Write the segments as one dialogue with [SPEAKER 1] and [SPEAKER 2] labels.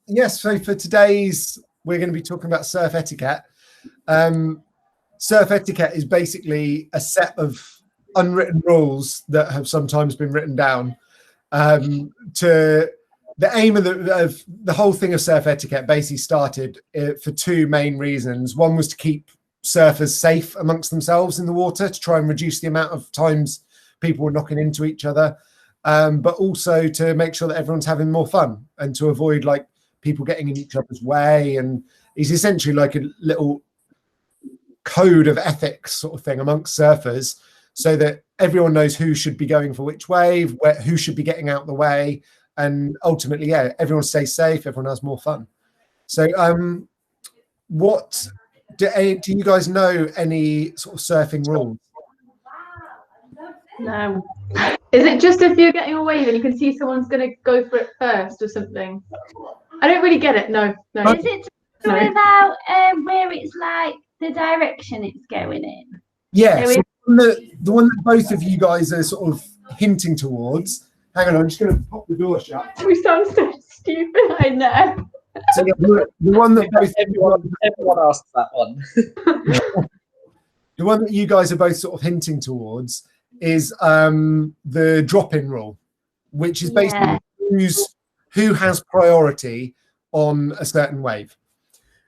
[SPEAKER 1] Yes, so for today's, we're going to be talking about surf etiquette. Surf etiquette is basically a set of unwritten rules that have sometimes been written down. To the aim of the whole thing of surf etiquette basically started for two main reasons. One was to keep surfers safe amongst themselves in the water, to try and reduce the amount of times people were knocking into each other, but also to make sure that everyone's having more fun and to avoid like people getting in each other's way. And it's essentially like a little code of ethics sort of thing amongst surfers, so that everyone knows who should be going for which wave, who should be getting out the way, and ultimately, yeah, everyone stays safe, everyone has more fun. So what do you guys know any sort of surfing rules?
[SPEAKER 2] No. Is it just if you're getting a wave and you can see someone's going to go for it first or something? I don't really get it. No.
[SPEAKER 3] Is it just about where it's like the direction it's going in?
[SPEAKER 1] Yeah, so the one that both of you guys are sort of hinting towards. Hang on, I'm just going to pop the door shut.
[SPEAKER 2] We sound so stupid.
[SPEAKER 3] I know.
[SPEAKER 1] So the one that both
[SPEAKER 4] everyone asks that one.
[SPEAKER 1] The one that you guys are both sort of hinting towards is the drop-in rule, which is basically who has priority on a certain wave.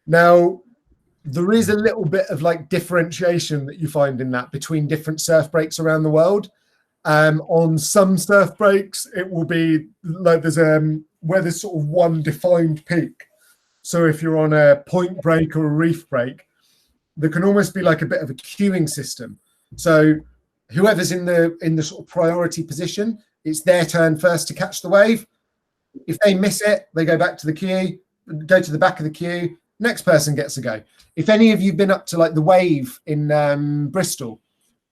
[SPEAKER 1] Now, there is a little bit of like differentiation that you find in that between different surf breaks around the world. On some surf breaks, it will be like there's where there's sort of one defined peak. So if you're on a point break or a reef break, there can almost be like a bit of a queuing system. So whoever's in the sort of priority position, it's their turn first to catch the wave. If they miss it, they go back to the queue, go to the back of the queue. Next person gets a go. If any of you've been up to like the wave in Bristol,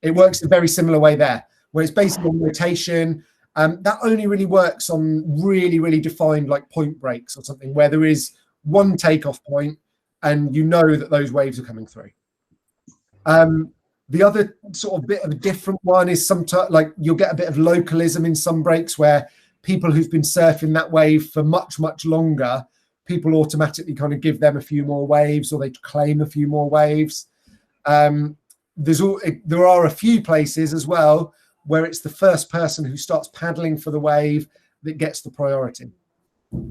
[SPEAKER 1] it works a very similar way there, where it's basically rotation. That only really works on really, really defined like point breaks or something where there is one takeoff point and you know that those waves are coming through. The other sort of bit of a different one is sometimes like you'll get a bit of localism in some breaks where people who've been surfing that wave for much, much longer, people automatically kind of give them a few more waves or they claim a few more waves. There are a few places as well where it's the first person who starts paddling for the wave that gets the priority.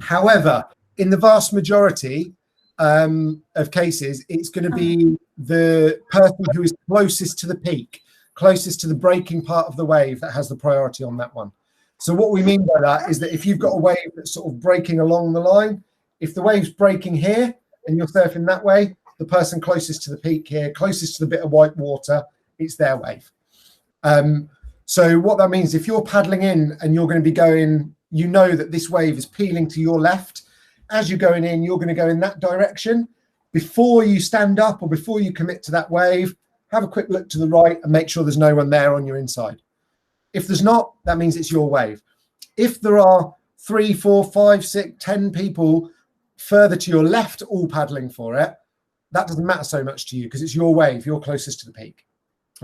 [SPEAKER 1] However, in the vast majority of cases, it's going to be the person who is closest to the peak, closest to the breaking part of the wave that has the priority on that one. So what we mean by that is that if you've got a wave that's sort of breaking along the line, if the wave's breaking here and you're surfing that way, the person closest to the peak here, closest to the bit of white water, it's their wave. So what that means, if you're paddling in and you're going to be going, you know that this wave is peeling to your left. As you're going in, you're going to go in that direction. Before you stand up or before you commit to that wave, have a quick look to the right and make sure there's no one there on your inside. If there's not, that means it's your wave. If there are 3, 4, 5, 6, 10 people further to your left all paddling for it, that doesn't matter so much to you because it's your wave, you're closest to the peak.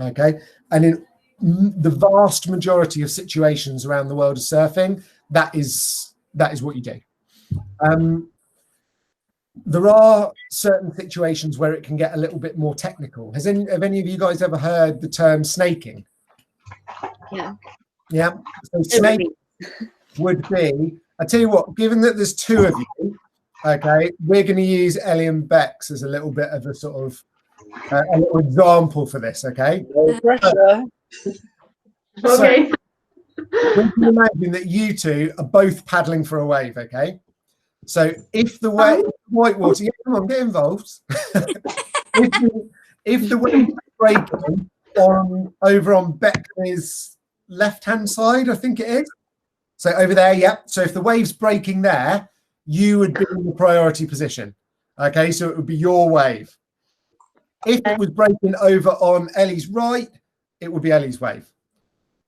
[SPEAKER 1] Okay, and in the vast majority of situations around the world of surfing, that is what you do. There are certain situations where it can get a little bit more technical. Have any of you guys ever heard the term snaking? Yeah. So snake would be, I tell you what, given that there's two of you, okay, we're going to use Ellie and Bex as a little bit of a sort of a little example for this, okay?
[SPEAKER 4] No pressure.
[SPEAKER 2] Okay.
[SPEAKER 1] So we can imagine that you two are both paddling for a wave, okay? So if the wave, Whitewater, yeah, come on, get involved. if the wave is breaking over on Beck's left-hand side, I think it is. So over there, yeah. So if the wave's breaking there, you would be in the priority position. Okay, so it would be your wave. If it was breaking over on Ellie's right, it would be Ellie's wave.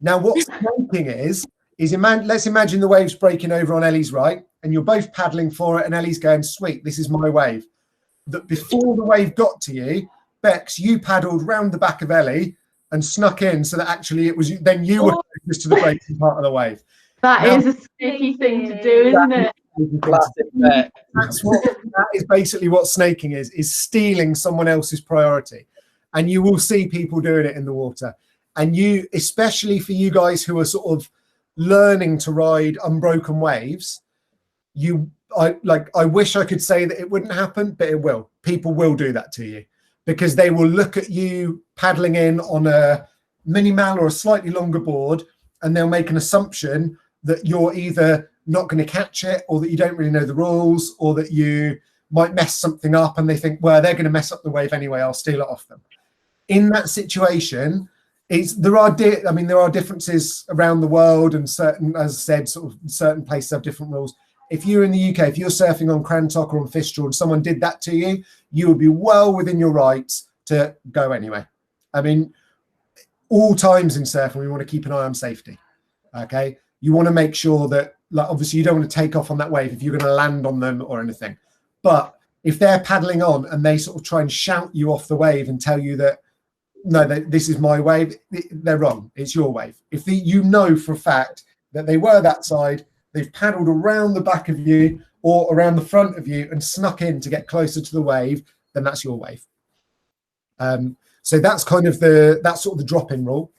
[SPEAKER 1] Now, what's snaking is let's imagine the wave's breaking over on Ellie's right, and you're both paddling for it, and Ellie's going, sweet, this is my wave. That before the wave got to you, Bex, you paddled round the back of Ellie and snuck in so that actually it was then you were closest to the breaking part of the wave.
[SPEAKER 2] That is a sneaky thing to do, isn't it?
[SPEAKER 4] Classic bet.
[SPEAKER 1] That is basically what snaking is stealing someone else's priority. And you will see people doing it in the water. And you, especially for you guys who are sort of learning to ride unbroken waves, I wish I could say that it wouldn't happen, but it will. People will do that to you because they will look at you paddling in on a minimal or a slightly longer board, and they'll make an assumption that you're either not going to catch it, or that you don't really know the rules, or that you might mess something up, and they think, well, they're going to mess up the wave anyway, I'll steal it off them. In that situation, there are differences around the world, and certain, as I said, sort of certain places have different rules. If you're in the UK, if you're surfing on Crantock or on Fistral and someone did that to you, you would be well within your rights to go anyway. I mean, all times in surfing, we want to keep an eye on safety. Okay, you want to make sure that, like, obviously you don't want to take off on that wave if you're going to land on them or anything. But if they're paddling on and they sort of try and shout you off the wave and tell you that, no, this is my wave, they're wrong. It's your wave. If you know for a fact that they were that side, they've paddled around the back of you or around the front of you and snuck in to get closer to the wave, then that's your wave. So that's kind of that's sort of the drop-in rule.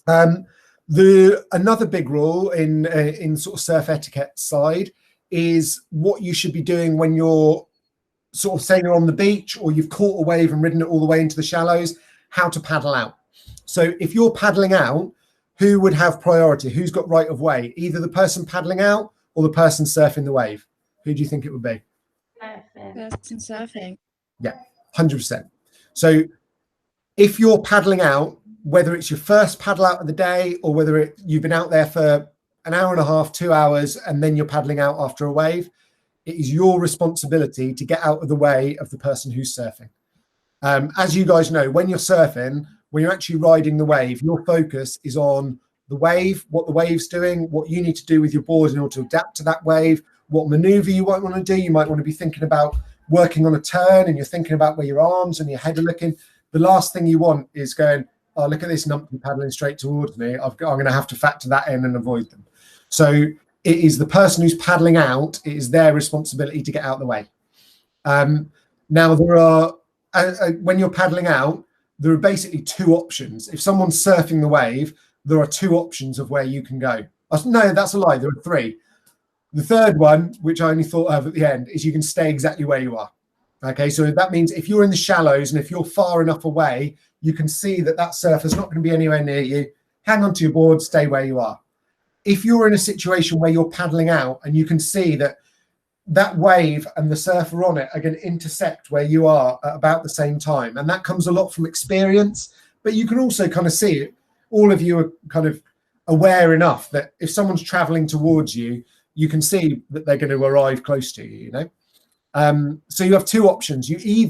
[SPEAKER 1] Another big rule in sort of surf etiquette side is what you should be doing when you're sort of saying you're on the beach or you've caught a wave and ridden it all the way into the shallows, how to paddle out. So if you're paddling out, who would have priority? Who's got right of way? Either the person paddling out or the person surfing the wave. Who do you think it would be?
[SPEAKER 5] Person surfing.
[SPEAKER 1] Yeah, 100%. So if you're paddling out, whether it's your first paddle out of the day or whether you've been out there for an hour and a half, 2 hours, and then you're paddling out after a wave, it is your responsibility to get out of the way of the person who's surfing. As you guys know, when you're surfing, when you're actually riding the wave, your focus is on the wave, what the wave's doing, what you need to do with your board in order to adapt to that wave, what maneuver you might want to do. You might want to be thinking about working on a turn, and you're thinking about where your arms and your head are looking. The last thing you want is going, oh, look at this numpty paddling straight towards me. I'm going to have to factor that in and avoid them. So it is the person who's paddling out, it is their responsibility to get out of the way. Now, there are, when you're paddling out, there are basically two options. If someone's surfing the wave, there are two options of where you can go. No, that's a lie. There are three. The third one, which I only thought of at the end, is you can stay exactly where you are. Okay, so that means if you're in the shallows and if you're far enough away, you can see that that surfer's not going to be anywhere near you. Hang on to your board, stay where you are. If you're in a situation where you're paddling out and you can see that that wave and the surfer on it are going to intersect where you are at about the same time, and that comes a lot from experience, but you can also kind of see it. All of you are kind of aware enough that if someone's traveling towards you, you can see that they're going to arrive close to you, you know? So you have two options. You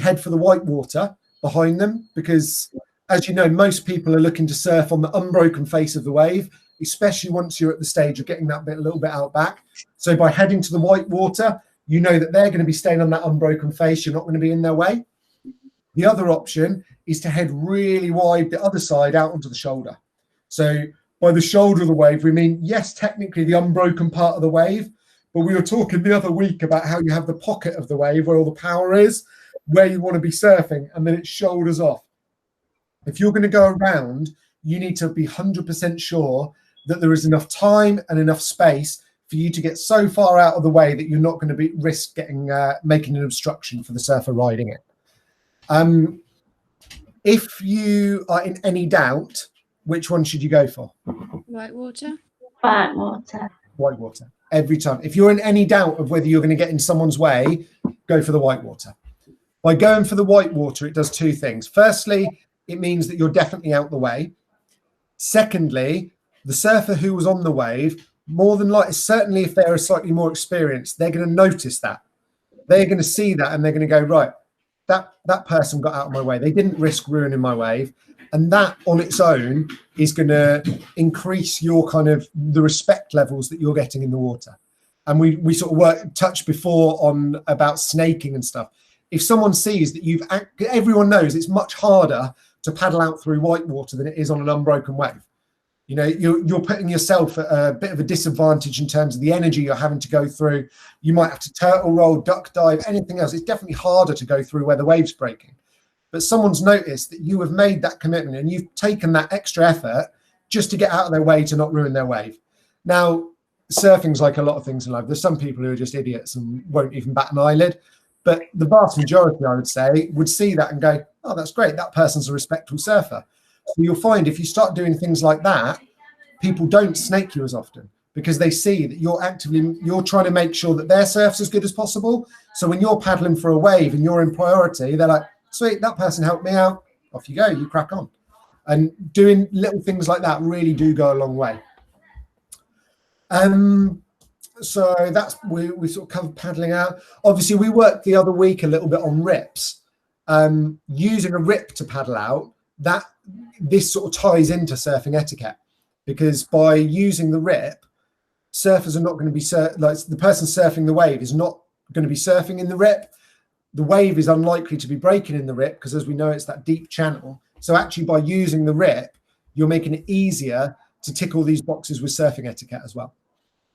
[SPEAKER 1] head for the whitewater behind them, because as you know, most people are looking to surf on the unbroken face of the wave, especially once you're at the stage of getting that bit a little bit out back. So by heading to the whitewater, you know that they're going to be staying on that unbroken face. You're not going to be in their way. The other option is to head really wide the other side out onto the shoulder. So by the shoulder of the wave, we mean, yes, technically the unbroken part of the wave, but we were talking the other week about how you have the pocket of the wave where all the power is, where you want to be surfing, and then it shoulders off. If you're going to go around, you need to be 100% sure that there is enough time and enough space for you to get so far out of the way that you're not going to risk making an obstruction for the surfer riding it. If you are in any doubt, which one should you go for?
[SPEAKER 5] Whitewater.
[SPEAKER 3] Whitewater.
[SPEAKER 1] Every time. If you're in any doubt of whether you're going to get in someone's way, go for the whitewater. By going for the whitewater, it does two things. Firstly, it means that you're definitely out the way. Secondly, the surfer who was on the wave, more than likely, certainly if they're slightly more experienced, they're going to notice that. They're going to see that and they're going to go, right, that person got out of my way. They didn't risk ruining my wave. And that on its own is going to increase your kind of the respect levels that you're getting in the water. And we sort of touched before on about snaking and stuff. If someone sees that everyone knows it's much harder to paddle out through whitewater than it is on an unbroken wave. You know, you're putting yourself at a bit of a disadvantage in terms of the energy you're having to go through. You might have to turtle roll, duck dive, anything else. It's definitely harder to go through where the wave's breaking. But someone's noticed that you have made that commitment and you've taken that extra effort just to get out of their way to not ruin their wave. Now, surfing's like a lot of things in life. There's some people who are just idiots and won't even bat an eyelid. But the vast majority, I would say, would see that and go, oh, that's great. That person's a respectful surfer. So you'll find if you start doing things like that, people don't snake you as often because they see that you're trying to make sure that their surf's as good as possible. So when you're paddling for a wave and you're in priority, they're like, sweet, that person helped me out. Off you go, you crack on. And doing little things like that really do go a long way. So that's, we sort of covered paddling out. Obviously, we worked the other week a little bit on rips. Using a rip to paddle out, this sort of ties into surfing etiquette, because by using the rip, surfers are not going to be like the person surfing the wave is not going to be surfing in the rip. The wave is unlikely to be breaking in the rip because, as we know, it's that deep channel. So actually, by using the rip, you're making it easier to tick all these boxes with surfing etiquette as well.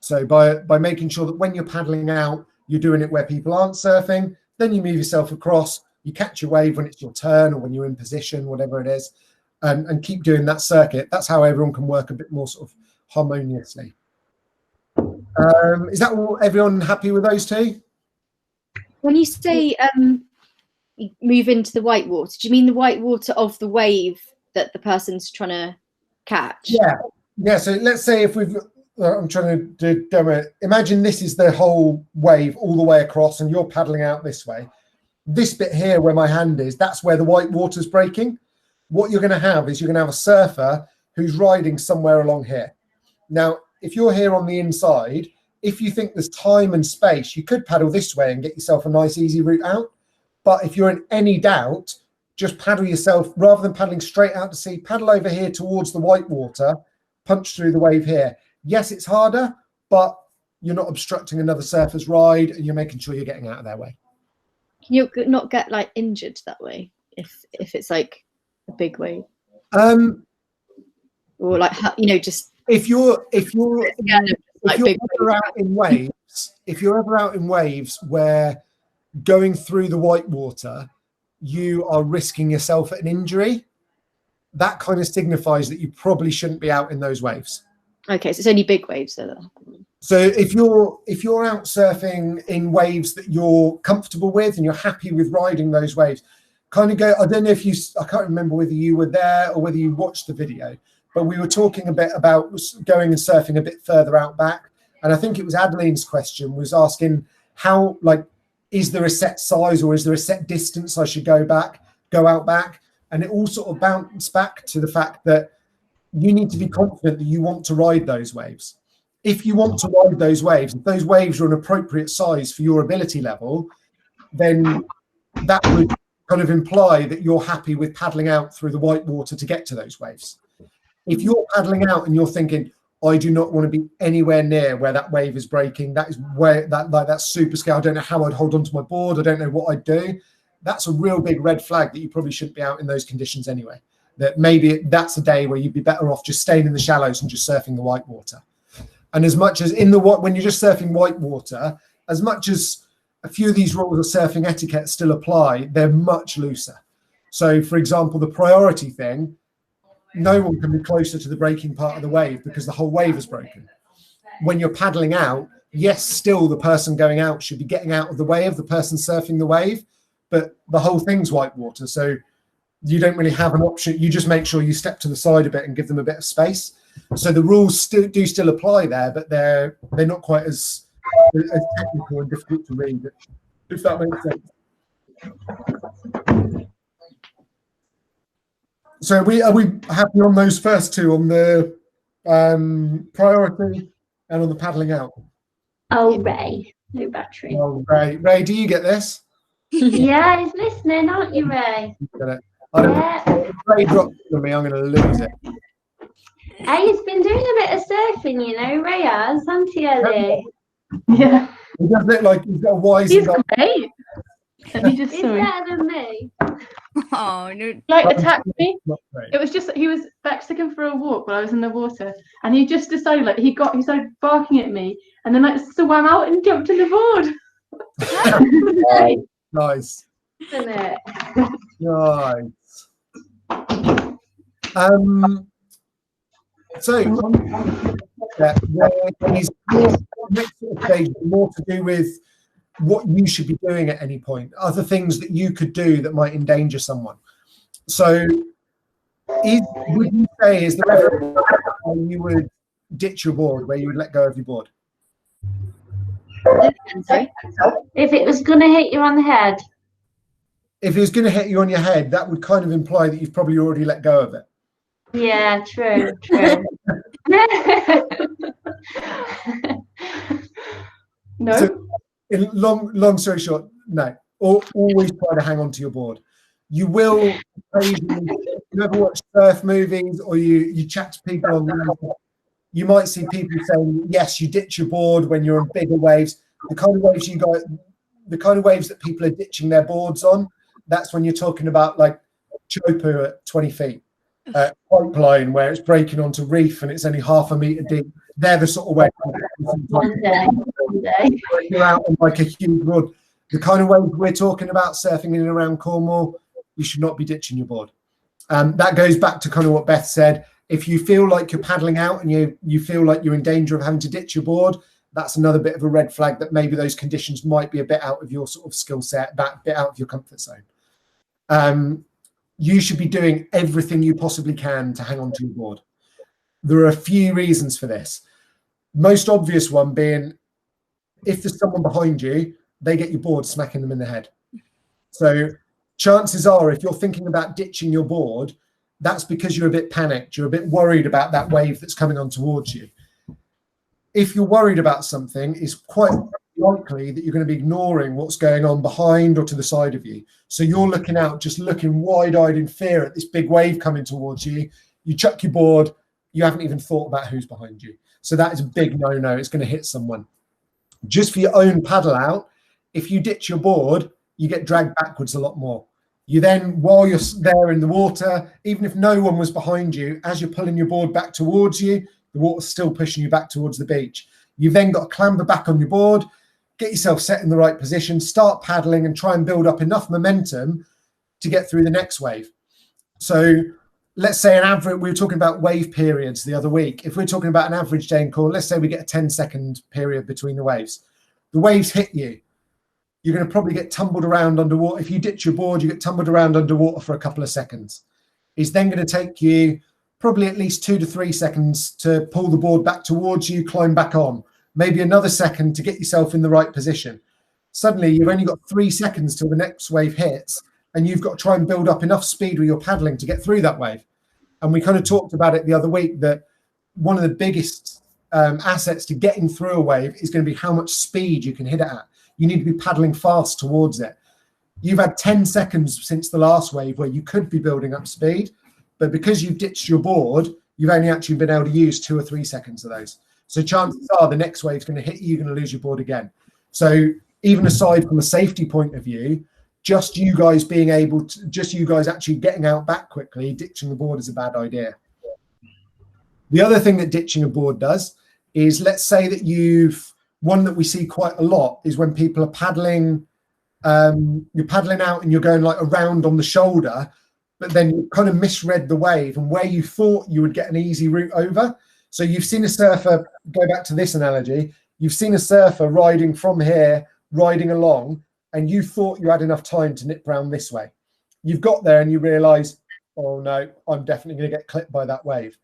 [SPEAKER 1] So by making sure that when you're paddling out, you're doing it where people aren't surfing, then you move yourself across, you catch your wave when it's your turn or when you're in position, whatever it is, and keep doing that circuit. That's how everyone can work a bit more sort of harmoniously. Is that all? Everyone happy with those two?
[SPEAKER 6] When you say move into the whitewater, do you mean the whitewater of the wave that the person's trying to catch?
[SPEAKER 1] Yeah. So let's say if we've, I'm trying to demo it. Imagine this is the whole wave all the way across, and you're paddling out this way. This bit here where my hand is, that's where the whitewater's breaking. What you're going to have is you're going to have a surfer who's riding somewhere along here. Now, if you're here on the inside, if you think there's time and space, you could paddle this way and get yourself a nice, easy route out. But if you're in any doubt, just paddle yourself, rather than paddling straight out to sea, paddle over here towards the whitewater, punch through the wave here. Yes, it's harder, but you're not obstructing another surfer's ride and you're making sure you're getting out of their way.
[SPEAKER 6] Can you not get like injured that way if it's like a big wave? Or like, you know, just
[SPEAKER 1] if you're ever out in waves where going through the whitewater, you are risking yourself an injury, that kind of signifies that you probably shouldn't be out in those waves.
[SPEAKER 6] Okay, so it's only big waves that happen.
[SPEAKER 1] So if you're out surfing in waves that you're comfortable with and you're happy with riding those waves, kind of go, I don't know if I can't remember whether you were there or whether you watched the video, but we were talking a bit about going and surfing a bit further out back. And I think it was Adeline's question was asking how, like, is there a set size or is there a set distance I should go out back? And it all sort of bounced back to the fact that you need to be confident that you want to ride those waves. If you want to ride those waves, if those waves are an appropriate size for your ability level, then that would kind of imply that you're happy with paddling out through the whitewater to get to those waves. If you're paddling out and you're thinking, I do not want to be anywhere near where that wave is breaking, that is where that's super scale, I don't know how I'd hold onto my board, I don't know what I'd do, that's a real big red flag that you probably shouldn't be out in those conditions anyway. That maybe that's a day where you'd be better off just staying in the shallows and just surfing the whitewater. And as much as when you're just surfing whitewater, as much as a few of these rules of surfing etiquette still apply, they're much looser. So, for example, the priority thing, no one can be closer to the breaking part of the wave because the whole wave is broken. When you're paddling out, yes, still the person going out should be getting out of the way of the person surfing the wave, but the whole thing's whitewater. So you don't really have an option. You just make sure you step to the side a bit and give them a bit of space. So the rules do still apply there, but they're not quite as technical and difficult to read, if that makes sense. So are we happy on those first two, on the priority and on the paddling out?
[SPEAKER 3] Oh, Ray, no battery.
[SPEAKER 1] Oh, Ray, do you get this?
[SPEAKER 3] Yeah, he's listening, aren't you, Ray?
[SPEAKER 1] Get it. If Ray drops on me, I'm going to lose it.
[SPEAKER 3] Hey, he's been doing a bit of surfing, you know, Ray has, hasn't he, Ellie?
[SPEAKER 2] Yeah.
[SPEAKER 1] He does look like he's got a wise.
[SPEAKER 2] He's great. Let me just
[SPEAKER 3] He's better than me.
[SPEAKER 5] Oh no.
[SPEAKER 2] Like attacked me.
[SPEAKER 1] Not great.
[SPEAKER 2] It was just he was Bex took him for a walk while I was in the water, and he just decided like he started barking at me, and then like swam out and jumped in the board.
[SPEAKER 1] Nice.
[SPEAKER 2] Isn't it?
[SPEAKER 1] Nice. So there is next sort of stage more to do with what you should be doing at any point, other things that you could do that might endanger someone. So would you say is there ever a time you would ditch your board, where you would let go of your board?
[SPEAKER 3] If it was going to hit you on the head.
[SPEAKER 1] If it was going to hit you on your head, that would kind of imply that you've probably already let go of it.
[SPEAKER 3] Yeah, true.
[SPEAKER 2] No.
[SPEAKER 1] So, in long story short, no. Always try to hang on to your board. You will occasionally, if you ever watch surf movies or you chat to people online, you might see people saying, yes, you ditch your board when you're on bigger waves. The kind of waves that people are ditching their boards on, that's when you're talking about like Chopu at 20 feet. Pipeline where it's breaking onto reef and it's only half a metre deep. They're the sort of waves.
[SPEAKER 3] One day.
[SPEAKER 1] You're out on like a huge board. The kind of waves we're talking about surfing in and around Cornwall, you should not be ditching your board. That goes back to kind of what Beth said. If you feel like you're paddling out and you feel like you're in danger of having to ditch your board, that's another bit of a red flag that maybe those conditions might be a bit out of your sort of skill set, that bit out of your comfort zone. You should be doing everything you possibly can to hang on to your board. There are a few reasons for this. Most obvious one being, if there's someone behind you, they get your board smacking them in the head. So chances are, if you're thinking about ditching your board, that's because you're a bit panicked. You're a bit worried about that wave that's coming on towards you. If you're worried about something, it's quite likely that you're going to be ignoring what's going on behind or to the side of you. So you're looking out, just looking wide-eyed in fear at this big wave coming towards you. You chuck your board, you haven't even thought about who's behind you. So that is a big no-no. It's going to hit someone. Just for your own paddle out, if you ditch your board, you get dragged backwards a lot more. You then, while you're there in the water, even if no one was behind you, as you're pulling your board back towards you, the water's still pushing you back towards the beach. You've then got to clamber back on your board, get yourself set in the right position, start paddling and try and build up enough momentum to get through the next wave. So let's say an average, we were talking about wave periods the other week. If we're talking about an average day in Cornwall, let's say we get a 10-second period between the waves. The waves hit you. You're going to probably get tumbled around underwater. If you ditch your board, you get tumbled around underwater for a couple of seconds. It's then going to take you probably at least 2 to 3 seconds to pull the board back towards you, climb back on. Maybe another second to get yourself in the right position. Suddenly, you've only got 3 seconds till the next wave hits, and you've got to try and build up enough speed with your paddling to get through that wave. And we kind of talked about it the other week that one of the biggest assets to getting through a wave is going to be how much speed you can hit it at. You need to be paddling fast towards it. You've had 10 seconds since the last wave where you could be building up speed, but because you've ditched your board, you've only actually been able to use 2 or 3 seconds of those. So chances are the next wave's going to hit you, you're going to lose your board again. So even aside from a safety point of view, just you guys actually getting out back quickly, ditching the board is a bad idea. The other thing that ditching a board does is, let's say that one that we see quite a lot is when people are paddling, you're paddling out and you're going like around on the shoulder, but then you kind of misread the wave and where you thought you would get an easy route over. So you've seen a surfer, go back to this analogy, you've seen a surfer riding from here, riding along, and you thought you had enough time to nip round this way. You've got there and you realise, oh no, I'm definitely going to get clipped by that wave.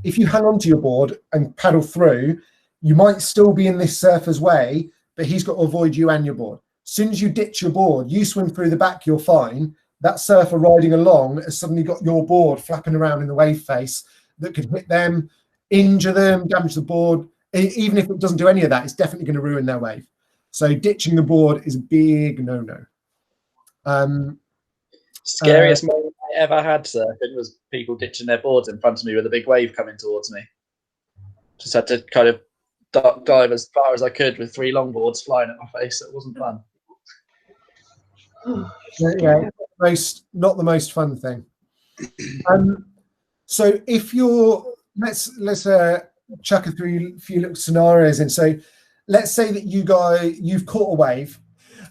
[SPEAKER 1] If you hang on to your board and paddle through, you might still be in this surfer's way, but he's got to avoid you and your board. As soon as you ditch your board, you swim through the back, you're fine. That surfer riding along has suddenly got your board flapping around in the wave face that could hit them, injure them, damage the board. Even if it doesn't do any of that, it's definitely going to ruin their wave. So ditching the board is a big no-no.
[SPEAKER 4] Scariest moment I ever had surfing was people ditching their boards in front of me with a big wave coming towards me. Just had to kind of dive as far as I could with 3 longboards flying at my face. It wasn't fun.
[SPEAKER 1] Yeah. not the most fun thing. So if you're, let's chuck through a few little scenarios. And so let's say that you've caught a wave.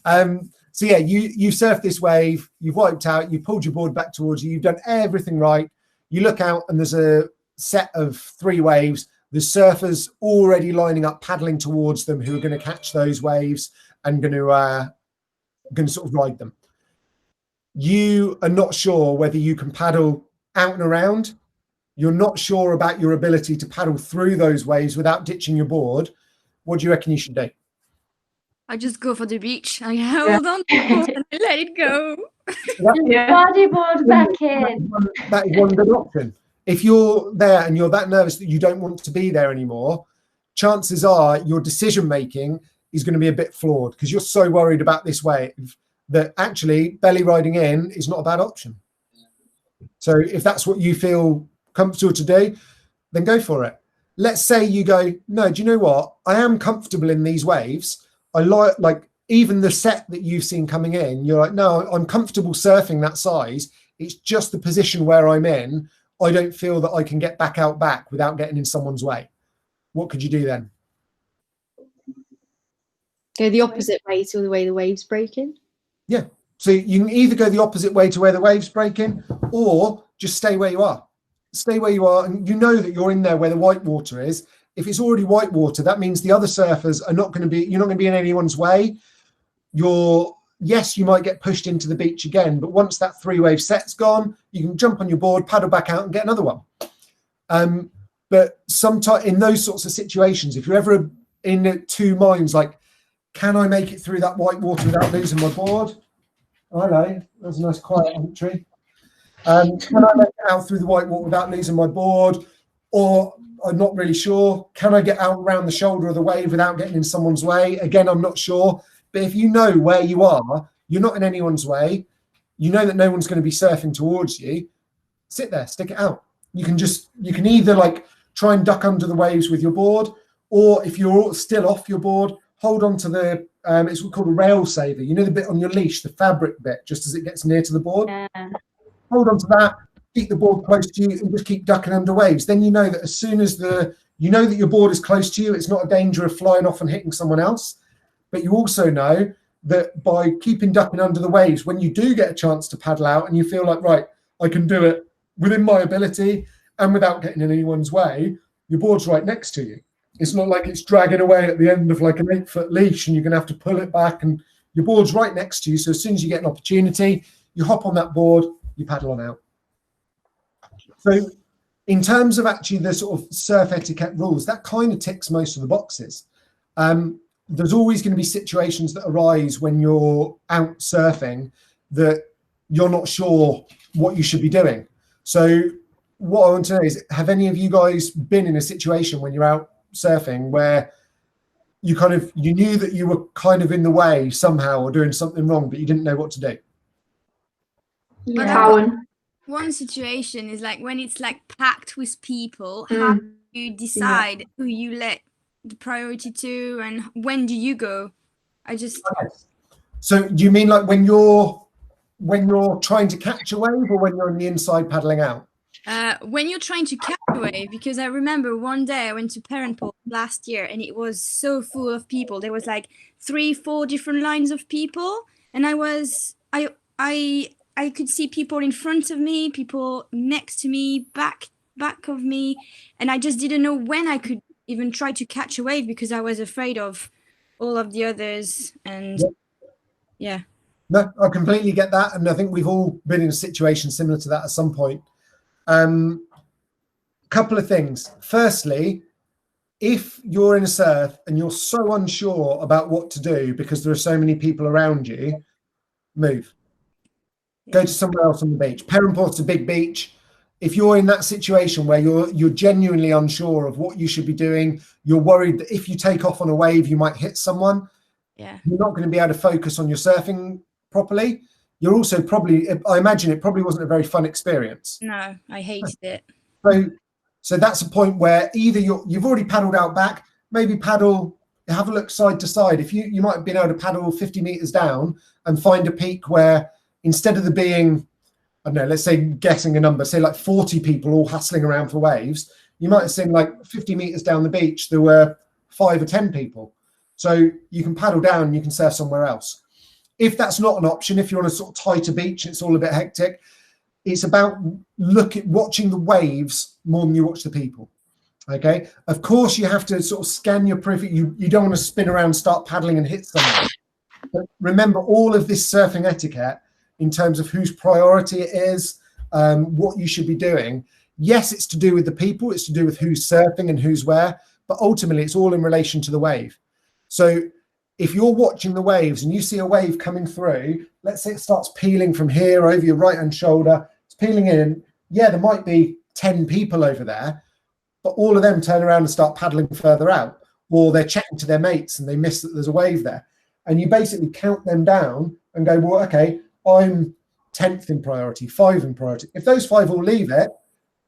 [SPEAKER 1] So yeah, you surfed this wave, you've wiped out, you pulled your board back towards you, you've done everything right. You look out and there's a set of 3 waves. The surfers already lining up, paddling towards them, who are going to catch those waves and going to sort of ride them. You are not sure whether you can paddle out and around. You're not sure about your ability to paddle through those waves without ditching your board. What do you reckon you should do?
[SPEAKER 5] I just go for the beach. I hold on to the board and I let it go.
[SPEAKER 3] Bodyboard back in.
[SPEAKER 1] That is one good option. If you're there and you're that nervous that you don't want to be there anymore, chances are your decision making is going to be a bit flawed because you're so worried about this wave that actually belly riding in is not a bad option. So if that's what you feel comfortable to do, then go for it. Let's say you go, no, do you know what? I am comfortable in these waves. I like even the set that you've seen coming in. You're like, no, I'm comfortable surfing that size. It's just the position where I'm in. I don't feel that I can get back without getting in someone's way. What could you do then?
[SPEAKER 6] Go the opposite way to the way the waves break in.
[SPEAKER 1] Yeah. So you can either go the opposite way to where the waves break in, or just stay where you are. Stay where you are, and you know that you're in there where the whitewater is. If it's already whitewater, that means the other surfers are not going to be, you're not going to be in anyone's way. Yes, you might get pushed into the beach again, but once that 3-wave set's gone, you can jump on your board, paddle back out and get another one. But sometimes in those sorts of situations, if you're ever in 2 minds, like, can I make it through that whitewater without losing my board? Hello, that's a nice quiet entry. Can I make it out through the whitewater without losing my board? Or I'm not really sure. Can I get out around the shoulder of the wave without getting in someone's way? Again, I'm not sure. But if you know where you are, you're not in anyone's way, you know that no one's going to be surfing towards you, sit there, stick it out. You can either like try and duck under the waves with your board, or if you're still off your board, hold on to the, it's called a rail saver. You know the bit on your leash, the fabric bit, just as it gets near to the board.
[SPEAKER 3] Yeah.
[SPEAKER 1] Hold on to that, keep the board close to you and just keep ducking under waves. Then you know that as soon as you know that your board is close to you, it's not a danger of flying off and hitting someone else. But you also know that by keeping ducking under the waves, when you do get a chance to paddle out and you feel like, right, I can do it within my ability and without getting in anyone's way, your board's right next to you. It's not like it's dragging away at the end of like an 8-foot leash and you're going to have to pull it back, and your board's right next to you. So as soon as you get an opportunity, you hop on that board, you paddle on out. So in terms of actually the sort of surf etiquette rules, that kind of ticks most of the boxes. There's always going to be situations that arise when you're out surfing that you're not sure what you should be doing. So what I want to know is, have any of you guys been in a situation when you're out surfing where you knew that you were kind of in the way somehow or doing something wrong, but you didn't know what to do?
[SPEAKER 2] Yeah.
[SPEAKER 5] One situation is like when it's like packed with people, how do you decide who you let the priority to, and when do you go?
[SPEAKER 1] So do you mean like when you're trying to catch a wave, or when you're on the inside paddling out?
[SPEAKER 5] When you're trying to catch a wave, because I remember one day I went to Parentport last year and it was so full of people. There was like 3-4 different lines of people, and I could see people in front of me, people next to me, back of me, and I just didn't know when I could even try to catch a wave because I was afraid of all of the others. And yeah.
[SPEAKER 1] No, I completely get that, and I think we've all been in a situation similar to that at some point. Couple of things. Firstly, if you're in a surf and you're so unsure about what to do because there are so many people around you, move. Go to somewhere else on the beach. Parentport's a big beach. If you're in that situation where you're genuinely unsure of what you should be doing, you're worried that if you take off on a wave, you might hit someone.
[SPEAKER 5] Yeah. You're
[SPEAKER 1] not going to be able to focus on your surfing properly. You're also probably, I imagine it probably wasn't a very fun experience.
[SPEAKER 5] No, I hated it.
[SPEAKER 1] So that's a point where either you've already paddled out back, maybe have a look side to side. If you might have been able to paddle 50 meters down and find a peak where instead of there being, I don't know, let's say, guessing a number, say like 40 people all hustling around for waves, you might have seen like 50 meters down the beach, there were 5 or 10 people. So you can paddle down and you can surf somewhere else. If that's not an option, if you're on a sort of tighter beach, it's all a bit hectic, it's about watching the waves more than you watch the people. Okay. Of course, you have to sort of scan your periphery. You don't want to spin around, start paddling and hit someone. But remember all of this surfing etiquette in terms of whose priority it is, what you should be doing. Yes, it's to do with the people, it's to do with who's surfing and who's where, but ultimately it's all in relation to the wave. So if you're watching the waves and you see a wave coming through, let's say it starts peeling from here over your right hand shoulder, it's peeling in. Yeah, there might be 10 people over there, but all of them turn around and start paddling further out, or they're chatting to their mates and they miss that there's a wave there. And you basically count them down and go, well, okay, I'm 10th in priority, 5 in priority. If those 5 all leave it,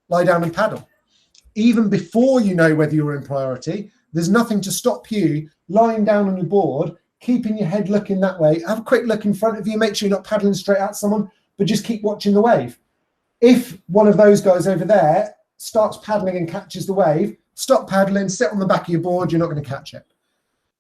[SPEAKER 1] lie down and paddle. Even before you know whether you're in priority, there's nothing to stop you lying down on your board, keeping your head looking that way. Have a quick look in front of you, make sure you're not paddling straight at someone, but just keep watching the wave. If one of those guys over there starts paddling and catches the wave, stop paddling, sit on the back of your board, you're not going to catch it.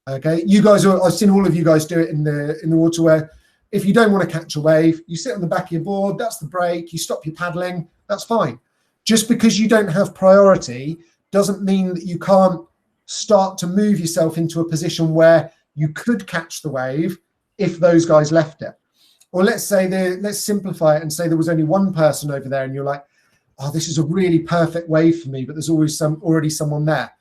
[SPEAKER 1] Okay, you guys I've seen all of you guys do it in the water where if you don't want to catch a wave, you sit on the back of your board, that's the break, you stop your paddling, that's fine. Just because you don't have priority doesn't mean that you can't start to move yourself into a position where you could catch the wave if those guys left it. Or let's say, let's simplify it and say there was only one person over there and you're like, oh, this is a really perfect wave for me, but there's always already someone there.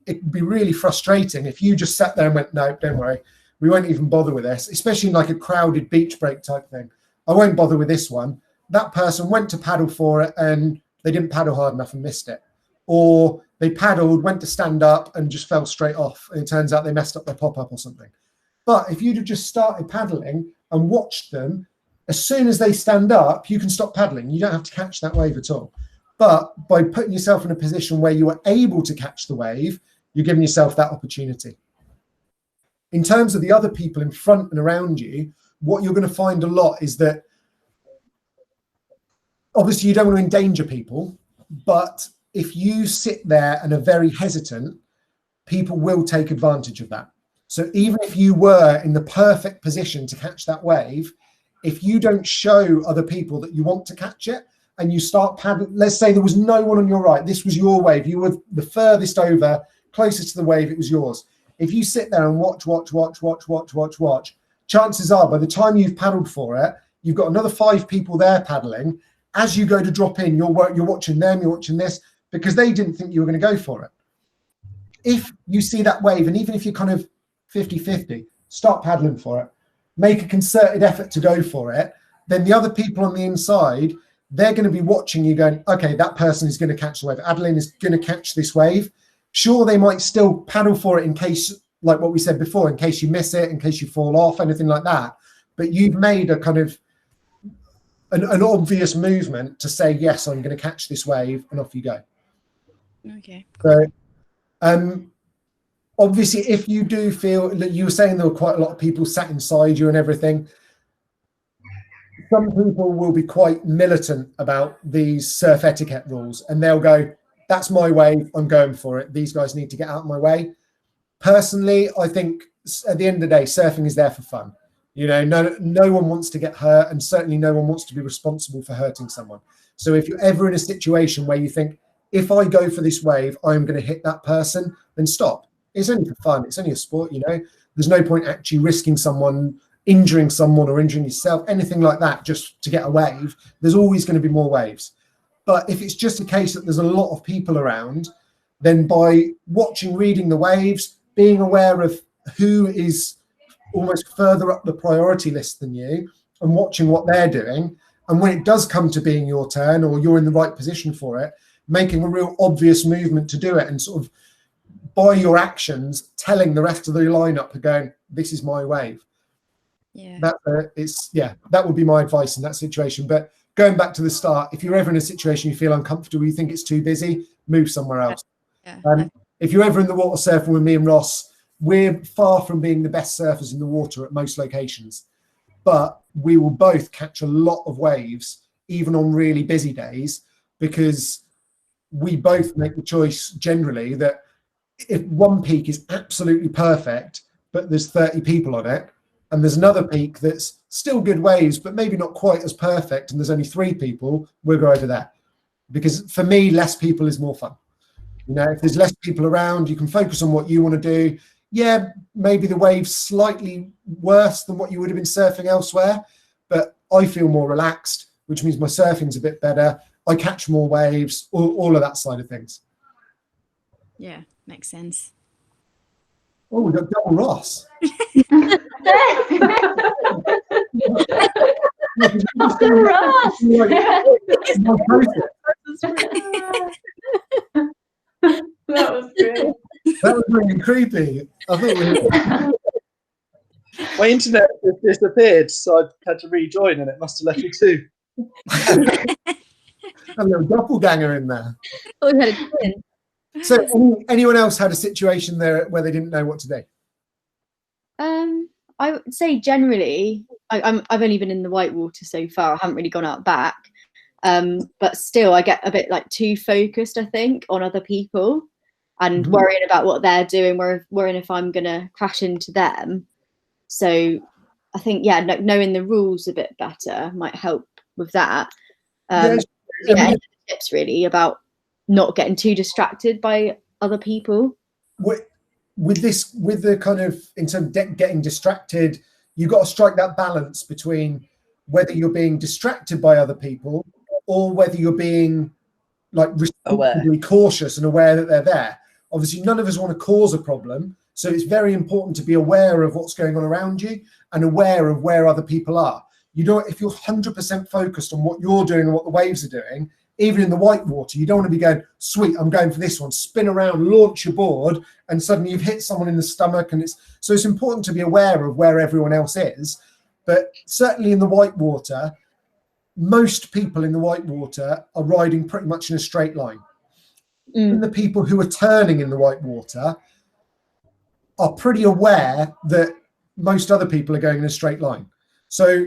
[SPEAKER 1] It would be really frustrating if you just sat there and went, no, don't worry, we won't even bother with this, especially in like a crowded beach break type thing. I won't bother with this one. That person went to paddle for it and they didn't paddle hard enough and missed it. Or they paddled, went to stand up and just fell straight off. And it turns out they messed up their pop-up or something. But if you'd have just started paddling and watched them, as soon as they stand up, you can stop paddling. You don't have to catch that wave at all. But by putting yourself in a position where you are able to catch the wave, you're giving yourself that opportunity. In terms of the other people in front and around you, what you're going to find a lot is that obviously you don't want to endanger people, but if you sit there and are very hesitant, people will take advantage of that. So even if you were in the perfect position to catch that wave, if you don't show other people that you want to catch it and you start paddling, let's say there was no one on your right, this was your wave, you were the furthest over, closest to the wave, it was yours. If you sit there and watch, chances are by the time you've paddled for it, you've got another 5 people there paddling. As you go to drop in, you're watching them, you're watching this, because they didn't think you were going to go for it. If you see that wave, and even if you're kind of 50-50, start paddling for it. Make a concerted effort to go for it. Then the other people on the inside, they're going to be watching you going, okay, that person is going to catch the wave. Adeline is going to catch this wave. Sure, they might still paddle for it in case, like what we said before, in case you miss it, in case you fall off, anything like that. But you've made a kind of an obvious movement to say, yes, I'm going to catch this wave, and off you go.
[SPEAKER 5] Okay.
[SPEAKER 1] So, obviously, if you do feel that you were saying there were quite a lot of people sat inside you and everything, some people will be quite militant about these surf etiquette rules, and they'll go, that's my wave, I'm going for it. These guys need to get out of my way. Personally, I think at the end of the day, surfing is there for fun. You know, no one wants to get hurt, and certainly no one wants to be responsible for hurting someone. So if you're ever in a situation where you think, if I go for this wave, I'm going to hit that person, then stop. It's only for fun. It's only a sport, you know. There's no point actually risking someone, injuring someone or injuring yourself, anything like that, just to get a wave. There's always going to be more waves. But if it's just a case that there's a lot of people around, then by watching, reading the waves, being aware of who is almost further up the priority list than you and watching what they're doing, and when it does come to being your turn or you're in the right position for it, making a real obvious movement to do it and sort of by your actions telling the rest of the lineup going, this is my wave.
[SPEAKER 5] Yeah.
[SPEAKER 1] That would be my advice in that situation. But going back to the start, if you're ever in a situation you feel uncomfortable, you think it's too busy, move somewhere else.
[SPEAKER 5] Yeah.
[SPEAKER 1] If you're ever in the water surfing with me and Ross, we're far from being the best surfers in the water at most locations. But we will both catch a lot of waves, even on really busy days, because we both make the choice generally that if one peak is absolutely perfect, but there's 30 people on it, and there's another peak that's still good waves, but maybe not quite as perfect, and there's only 3 people, we'll go over there. Because for me, less people is more fun. You know, if there's less people around, you can focus on what you want to do. Yeah, maybe the wave's slightly worse than what you would have been surfing elsewhere, but I feel more relaxed, which means my surfing's a bit better. I catch more waves, all of that side of things.
[SPEAKER 5] Yeah, makes sense.
[SPEAKER 1] Oh, we've got double Ross.
[SPEAKER 2] That was good.
[SPEAKER 1] That was really creepy. I thought
[SPEAKER 4] My internet just disappeared, so I had to rejoin, and it must have left me too.
[SPEAKER 1] a little doppelganger in there.
[SPEAKER 6] Oh, we had a twin.
[SPEAKER 1] So anyone else had a situation there where they didn't know what to do?
[SPEAKER 6] I would say generally, I've only been in the Whitewater so far. I haven't really gone out back. But still, I get a bit like too focused, I think, on other people and worrying about what they're doing, worrying if I'm going to crash into them. So I think, yeah, knowing the rules a bit better might help with that. Any tips really about not getting too distracted by other people?
[SPEAKER 1] With the kind of, in terms of getting distracted, you've got to strike that balance between whether you're being distracted by other people or whether you're being like responsibly cautious and aware that they're there. Obviously, none of us want to cause a problem, so it's very important to be aware of what's going on around you and aware of where other people are. You don't, if you're 100% focused on what you're doing and what the waves are doing, even in the Whitewater, you don't want to be going, sweet, I'm going for this one, spin around, launch your board, and suddenly you've hit someone in the stomach. And so it's important to be aware of where everyone else is. But certainly in the Whitewater, most people in the Whitewater are riding pretty much in a straight line. And the people who are turning in the Whitewater are pretty aware that most other people are going in a straight line. So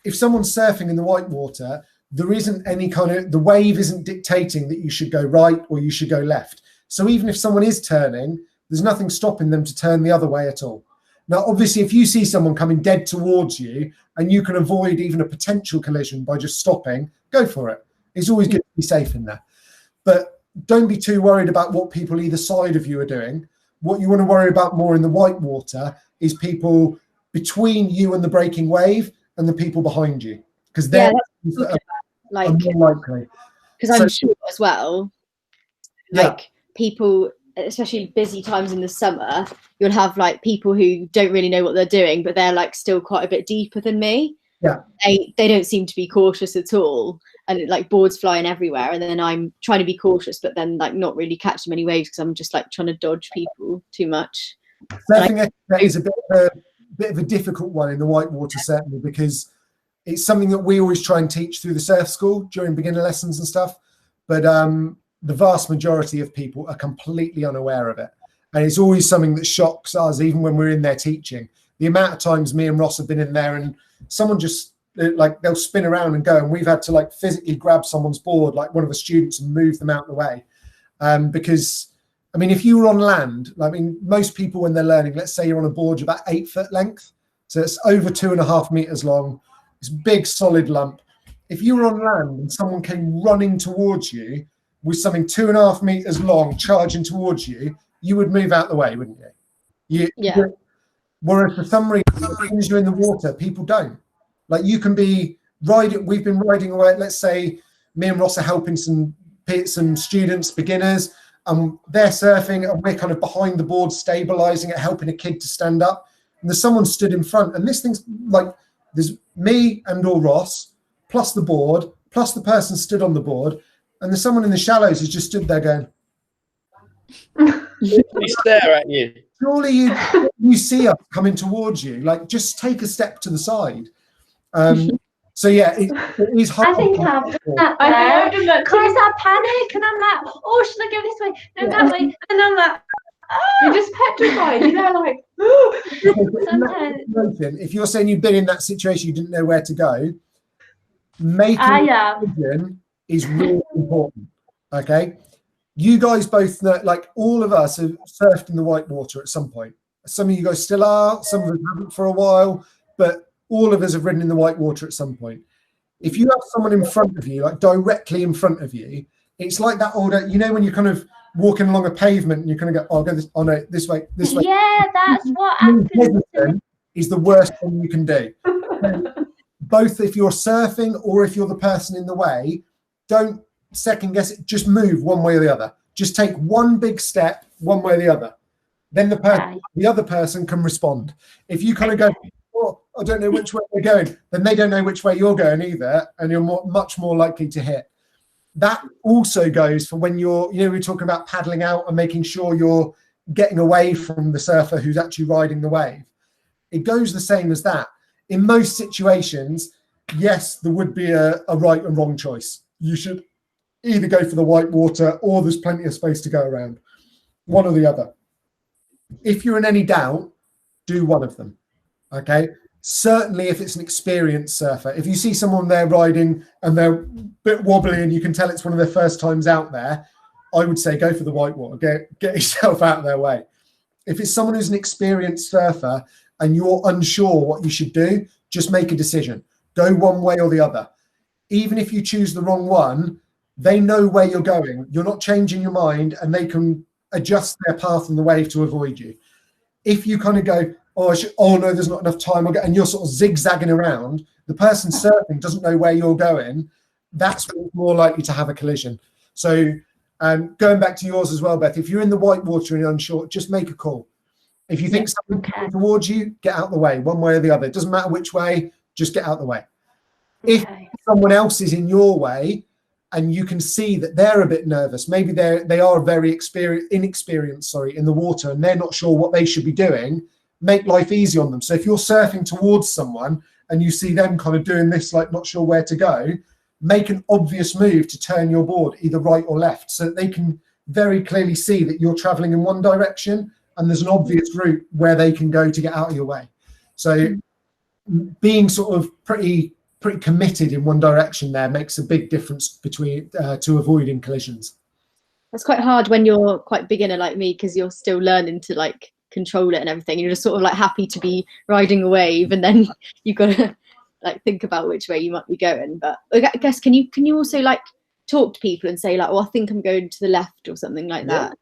[SPEAKER 1] if someone's surfing in the Whitewater, there isn't any kind of, the wave isn't dictating that you should go right or you should go left. So even if someone is turning, there's nothing stopping them to turn the other way at all. Now, obviously, if you see someone coming dead towards you and you can avoid even a potential collision by just stopping, go for it. It's always good to be safe in there. But don't be too worried about what people either side of you are doing. What you want to worry about more in the Whitewater is people between you and the breaking wave and the people behind you. Because they're
[SPEAKER 6] like
[SPEAKER 1] more likely.
[SPEAKER 6] Because I'm sure as well, like people, especially busy times in the summer, you'll have like people who don't really know what they're doing, but they're like still quite a bit deeper than me.
[SPEAKER 1] Yeah.
[SPEAKER 6] They don't seem to be cautious at all. And like boards flying everywhere. And then I'm trying to be cautious, but then like not really catching many waves because I'm just like trying to dodge people too much.
[SPEAKER 1] Surfing etiquette is a bit of a difficult one in the Whitewater, certainly, because it's something that we always try and teach through the surf school during beginner lessons and stuff. But the vast majority of people are completely unaware of it. And it's always something that shocks us, even when we're in there teaching. The amount of times me and Ross have been in there and someone just, like, they'll spin around and go, and we've had to like physically grab someone's board, like one of the students, and move them out of the way. Because, I mean, if you were on land, I mean, most people when they're learning, let's say you're on a board, you're about 8 foot length. So it's over 2.5 meters long. It's a big solid lump. If you were on land and someone came running towards you with something 2.5 meters long charging towards you, you would move out the way, wouldn't you? Whereas for some reason, as soon as you're in the water, people don't. Like, you can be riding, we've been riding away, let's say me and Ross are helping some students, beginners, and they're surfing and we're kind of behind the board, stabilizing it, helping a kid to stand up. And there's someone stood in front, and this thing's like, there's me and or Ross, plus the board, plus the person stood on the board, and there's someone in the shallows who's just stood there going,
[SPEAKER 4] They stare at you.
[SPEAKER 1] surely you see us coming towards you, like, just take a step to the side. So yeah, it is hard.
[SPEAKER 3] I think I've done that. I've done that because I panic and I'm like, oh, should I go this way? No, that way. And I'm like,
[SPEAKER 2] You're just petrified. You know, like.
[SPEAKER 3] Sometimes.
[SPEAKER 1] If you're saying you've been in that situation, you didn't know where to go, making a decision is really important. Okay, you guys both know, like all of us have surfed in the Whitewater at some point. Some of you guys still are, some of us haven't for a while, but all of us have ridden in the Whitewater at some point. If you have someone in front of you, like directly in front of you, it's like that order, you know, when you're kind of walking along a pavement and you kind of go, oh, I'll go this, oh no, this way, this way.
[SPEAKER 3] Yeah, that's what happens to me.
[SPEAKER 1] Is the worst thing you can do. Both if you're surfing or if you're the person in the way, don't second guess it, just move one way or the other. Just take one big step one way or the other. Then the other person can respond. If you kind of go, oh, I don't know which way they're going, then they don't know which way you're going either, and you're much more likely to hit. That also goes for when you're, you know, we're talking about paddling out and making sure you're getting away from the surfer who's actually riding the wave. It goes the same as that. In most situations, yes, there would be a right and wrong choice. You should either go for the Whitewater or there's plenty of space to go around. One or the other. If you're in any doubt, do one of them. Okay? Certainly if it's an experienced surfer. If you see someone there riding and they're a bit wobbly and you can tell it's one of their first times out there, I would say go for the Whitewater. Get yourself out of their way. If it's someone who's an experienced surfer and you're unsure what you should do, just make a decision. Go one way or the other. Even if you choose the wrong one, they know where you're going. You're not changing your mind and they can adjust their path on the wave to avoid you. If you kind of go, oh no, there's not enough time, and you're sort of zigzagging around, the person surfing doesn't know where you're going, that's more likely to have a collision. So going back to yours as well, Beth, if you're in the Whitewater and you're unsure, just make a call. If you think someone's coming towards you, get out the way, one way or the other. It doesn't matter which way, just get out the way. If someone else is in your way and you can see that they're a bit nervous, maybe they are very inexperienced in the water and they're not sure what they should be doing, make life easy on them. So if you're surfing towards someone and you see them kind of doing this, like not sure where to go, make an obvious move to turn your board either right or left so that they can very clearly see that you're traveling in one direction and there's an obvious route where they can go to get out of your way. So being sort of pretty committed in one direction there makes a big difference between to avoiding collisions.
[SPEAKER 6] That's quite hard when you're quite beginner like me, because you're still learning to like control it and everything. You're just sort of like happy to be riding a wave, and then you've got to like think about which way you might be going. But I guess can you also like talk to people and say like, oh, I think I'm going to the left or something like that?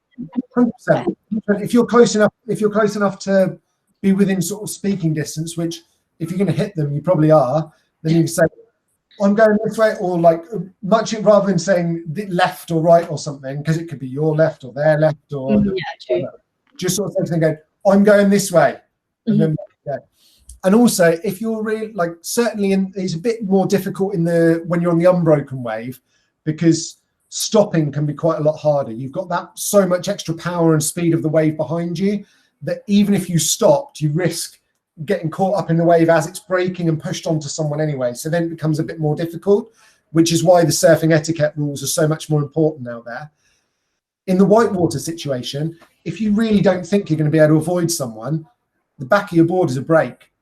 [SPEAKER 1] 100%. If you're close enough to be within sort of speaking distance, which if you're going to hit them, you probably are, then you can say, I'm going this way, or like much rather than saying left or right or something, because it could be your left or their left or
[SPEAKER 6] true.
[SPEAKER 1] Just sort of saying, I'm going this way. And then, and also if you're really like, certainly it's a bit more difficult when you're on the unbroken wave, because stopping can be quite a lot harder. You've got that so much extra power and speed of the wave behind you that even if you stopped, you risk getting caught up in the wave as it's breaking and pushed onto someone anyway. So then it becomes a bit more difficult, which is why the surfing etiquette rules are so much more important now there. In the Whitewater situation, if you really don't think you're going to be able to avoid someone, the back of your board is a brake.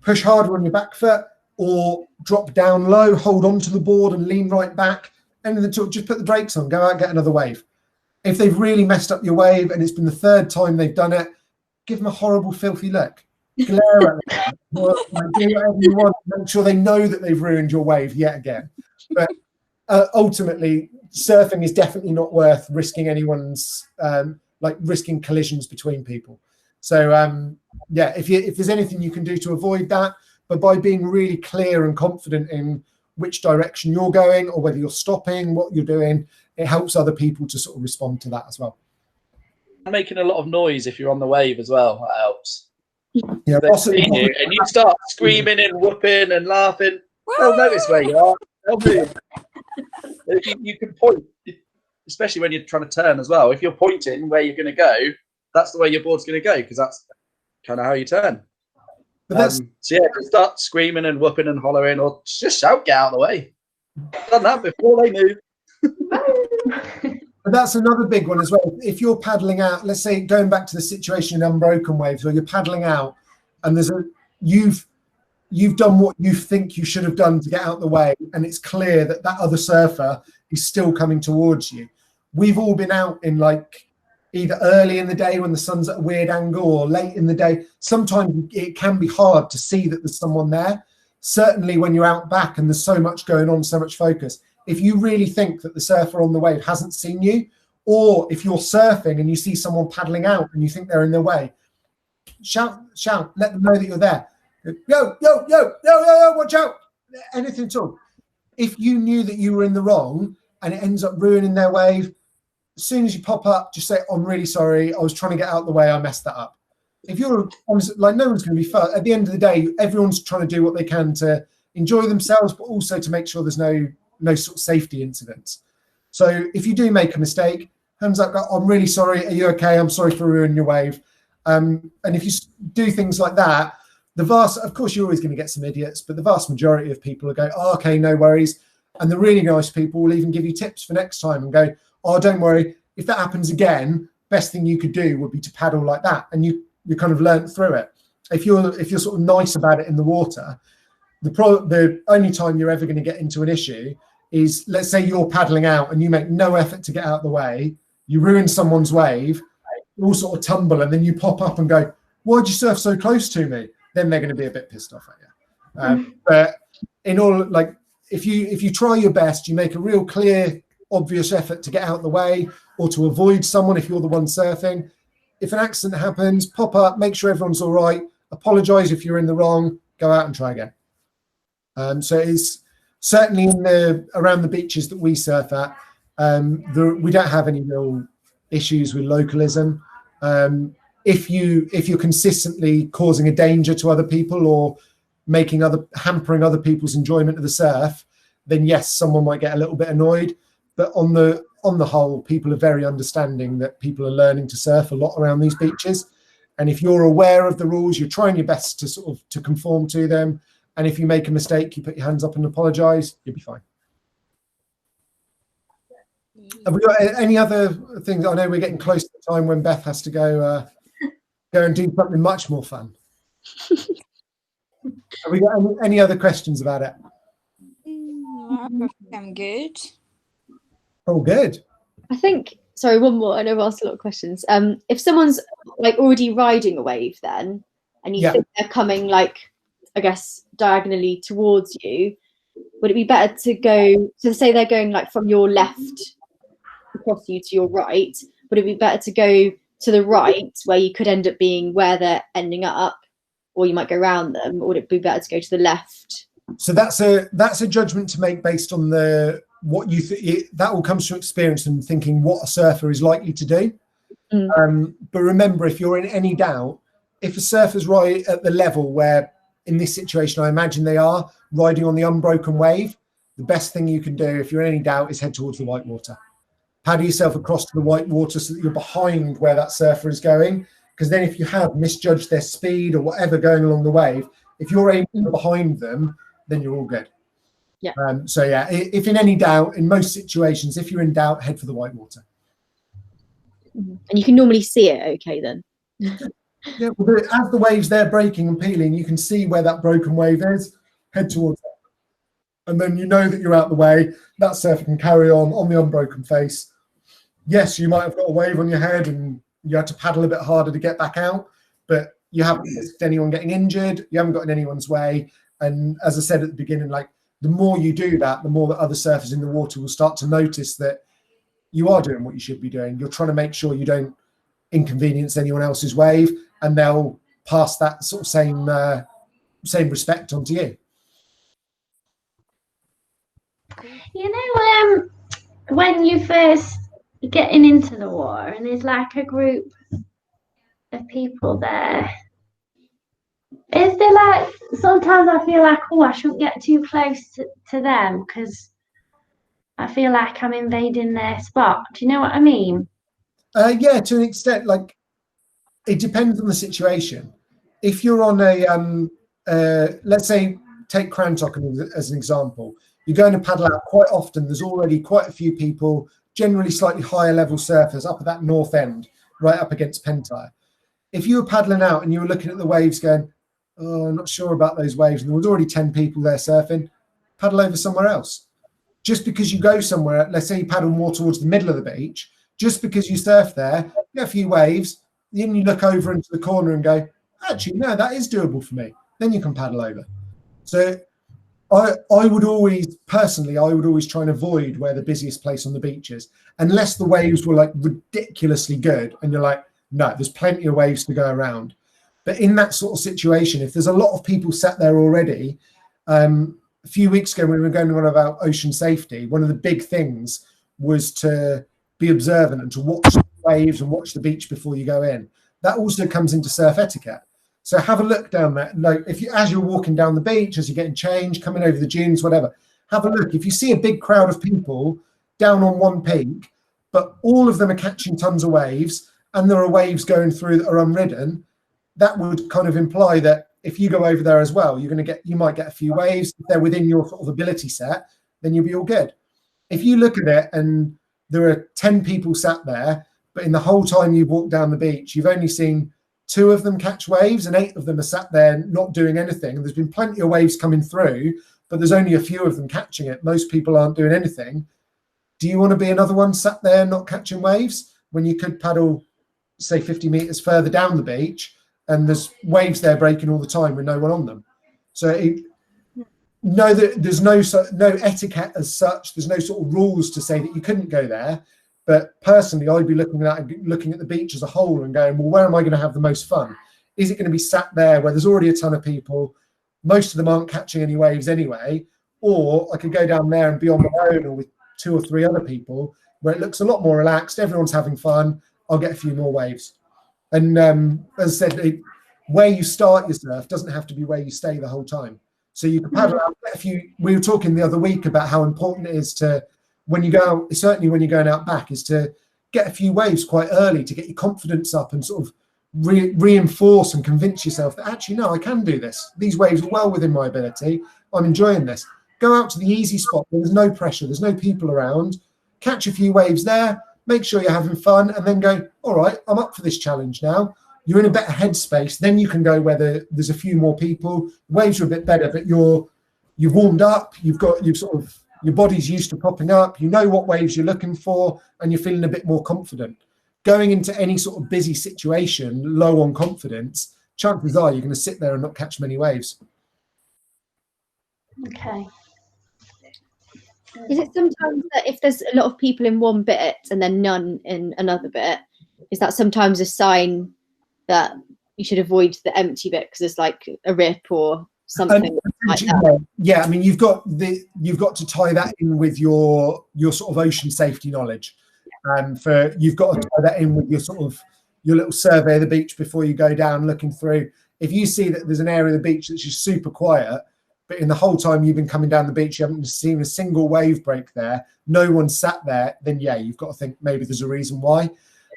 [SPEAKER 1] Push harder on your back foot or drop down low, hold onto the board and lean right back. And then just put the brakes on, go out, get another wave. If they've really messed up your wave and it's been the third time they've done it, give them a horrible, filthy look. Glare at them. Do whatever you want. Make sure they know that they've ruined your wave yet again. But ultimately, surfing is definitely not worth risking anyone's, risking collisions between people. So, if there's anything you can do to avoid that, but by being really clear and confident in which direction you're going or whether you're stopping, what you're doing, it helps other people to sort of respond to that as well.
[SPEAKER 4] Making a lot of noise if you're on the wave as well, that helps.
[SPEAKER 1] Yeah,
[SPEAKER 4] possibly. And you start screaming and whooping and laughing, they'll notice where you are. They'll move. You can point, especially when you're trying to turn as well. If you're pointing where you're going to go, that's the way your board's going to go, because that's kind of how you turn. Just start screaming and whooping and hollering, or just shout, get out of the way. I've done that before they move.
[SPEAKER 1] But that's another big one as well. If you're paddling out, let's say going back to the situation in unbroken waves, where you're paddling out and you've done what you think you should have done to get out the way, and it's clear that that other surfer is still coming towards you. We've all been out in like either early in the day when the sun's at a weird angle or late in the day. Sometimes it can be hard to see that there's someone there. Certainly when you're out back and there's so much going on, so much focus. If you really think that the surfer on the wave hasn't seen you, or if you're surfing and you see someone paddling out and you think they're in their way, shout, let them know that you're there. Yo, watch out. Anything at all. If you knew that you were in the wrong and it ends up ruining their wave, as soon as you pop up, just say, I'm really sorry. I was trying to get out the way. I messed that up. If you're honest, like, no one's going to be fun. At the end of the day, everyone's trying to do what they can to enjoy themselves, but also to make sure there's no sort of safety incidents. So if you do make a mistake, hands up, go, I'm really sorry. Are you okay? I'm sorry for ruining your wave. And if you do things like that, of course, you're always going to get some idiots, but the vast majority of people will go, oh, okay, no worries. And the really nice people will even give you tips for next time and go, oh, don't worry. If that happens again, best thing you could do would be to paddle like that. And you kind of learn through it. If you're sort of nice about it in the water, the only time you're ever going to get into an issue is, let's say you're paddling out and you make no effort to get out of the way, you ruin someone's wave, you all sort of tumble, and then you pop up and go, why'd you surf so close to me? Then they're going to be a bit pissed off at you. But in all, like, if you try your best, you make a real clear, obvious effort to get out of the way or to avoid someone if you're the one surfing. If an accident happens, pop up, make sure everyone's all right, apologize if you're in the wrong, go out and try again. So it's certainly around the beaches that we surf at, we don't have any real issues with localism. If you're consistently causing a danger to other people or hampering other people's enjoyment of the surf, then yes, someone might get a little bit annoyed. But on the whole, people are very understanding that people are learning to surf a lot around these beaches. And if you're aware of the rules, you're trying your best to conform to them. And if you make a mistake, you put your hands up and apologize, you'll be fine. Have we got any other things? I know we're getting close to the time when Beth has to go and do something much more fun. Have we got any other questions about it?
[SPEAKER 5] I'm good.
[SPEAKER 1] Oh, good.
[SPEAKER 6] I think, sorry, one more. I know I've asked a lot of questions. If someone's like already riding a wave then, and you think they're coming like, I guess, diagonally towards you, would it be better to go, so say they're going like from your left across you to your right, would it be better to go to the right where you could end up being where they're ending up, or you might go around them, or would it be better to go to the left?
[SPEAKER 1] So that's a judgment to make based on what you think. That all comes from experience and thinking what a surfer is likely to do. But remember, if you're in any doubt, if a surfer's right at the level where, in this situation, I imagine they are riding on the unbroken wave, the best thing you can do if you're in any doubt is head towards the Whitewater. Paddle yourself across to the Whitewater so that you're behind where that surfer is going. Because then if you have misjudged their speed or whatever going along the wave, if you're aiming behind them, then you're all good.
[SPEAKER 6] Yeah.
[SPEAKER 1] So yeah, if in any doubt, in most situations, if you're in doubt, head for the Whitewater.
[SPEAKER 6] And you can normally see it okay then.
[SPEAKER 1] Yeah, well, as the waves they're breaking and peeling, you can see where that broken wave is, head towards it. And then you know that you're out the way, that surfer can carry on the unbroken face. Yes, you might have got a wave on your head and you had to paddle a bit harder to get back out, but you haven't missed anyone getting injured, you haven't got in anyone's way. And as I said at the beginning, like, the more you do that, the more that other surfers in the water will start to notice that you are doing what you should be doing. You're trying to make sure you don't inconvenience anyone else's wave, and they'll pass that sort of same respect onto you.
[SPEAKER 3] You know, when you first getting into the water and there's like a group of people there, is there like, sometimes I feel like, oh, I shouldn't get too close to them because I feel like I'm invading their spot. Do you know what I mean?
[SPEAKER 1] Yeah, to an extent. Like, it depends on the situation. If you're on let's say, take Crantock as an example, you're going to paddle out quite often. There's already quite a few people generally slightly higher level surfers up at that north end, right up against Pentire. If you were paddling out and you were looking at the waves going, oh, I'm not sure about those waves, and there was already 10 people there surfing, paddle over somewhere else. Just because you go somewhere, let's say you paddle more towards the middle of the beach, just because you surf there, get a few waves, then you look over into the corner and go, actually, no, that is doable for me. Then you can paddle over. So I would always, personally, I would always try and avoid where the busiest place on the beach is, unless the waves were like ridiculously good and you're like, no, there's plenty of waves to go around. But in that sort of situation, if there's a lot of people sat there already, a few weeks ago when we were going on about ocean safety, one of the big things was to be observant and to watch the waves and watch the beach before you go in. That also comes into surf etiquette. So have a look down there. Like if you, as you're walking down the beach, as you're getting changed, coming over the dunes, whatever, have a look. If you see a big crowd of people down on one peak, but all of them are catching tons of waves and there are waves going through that are unridden, that would kind of imply that if you go over there as well, you might get a few waves. If they're within your sort of ability set, then you'll be all good. If you look at it and there are 10 people sat there, but in the whole time you've walked down the beach, you've only seen 2 of them catch waves and 8 of them are sat there not doing anything. And there's been plenty of waves coming through, but there's only a few of them catching it. Most people aren't doing anything. Do you want to be another one sat there not catching waves when you could paddle, say, 50 meters further down the beach and there's waves there breaking all the time with no one on them? So there's no etiquette as such. There's no sort of rules to say that you couldn't go there. But personally, I'd be looking at the beach as a whole and going, well, where am I going to have the most fun? Is it going to be sat there where there's already a ton of people? Most of them aren't catching any waves anyway. Or I could go down there and be on my own or with 2 or 3 other people where it looks a lot more relaxed. Everyone's having fun. I'll get a few more waves. And as I said, where you start your surf doesn't have to be where you stay the whole time. So you can paddle out a few. We were talking the other week about how important it is to, when you go, certainly when you're going out back, is to get a few waves quite early to get your confidence up and sort of reinforce and convince yourself that actually, no, I can do this. These waves are well within my ability. I'm enjoying this. Go out to the easy spot where there's no pressure, there's no people around, catch a few waves there, make sure you're having fun, and then go, all right, I'm up for this challenge now. You're in a better headspace. Then you can go where there's a few more people. Waves are a bit better, but you've warmed up. Your body's used to popping up. You know what waves you're looking for, and you're feeling a bit more confident. Going into any sort of busy situation, low on confidence, chances are you're going to sit there and not catch many waves.
[SPEAKER 2] Okay.
[SPEAKER 6] Is it sometimes that if there's a lot of people in one bit and then none in another bit, is that sometimes a sign that you should avoid the empty bit because there's like a rip or something like that?
[SPEAKER 1] Yeah, I mean, you've got to tie that in with your sort of ocean safety knowledge. You've got to tie that in with your little survey of the beach before you go down looking through. If you see that there's an area of the beach that's just super quiet, but in the whole time you've been coming down the beach, you haven't seen a single wave break there, no one sat there, then yeah, you've got to think maybe there's a reason why.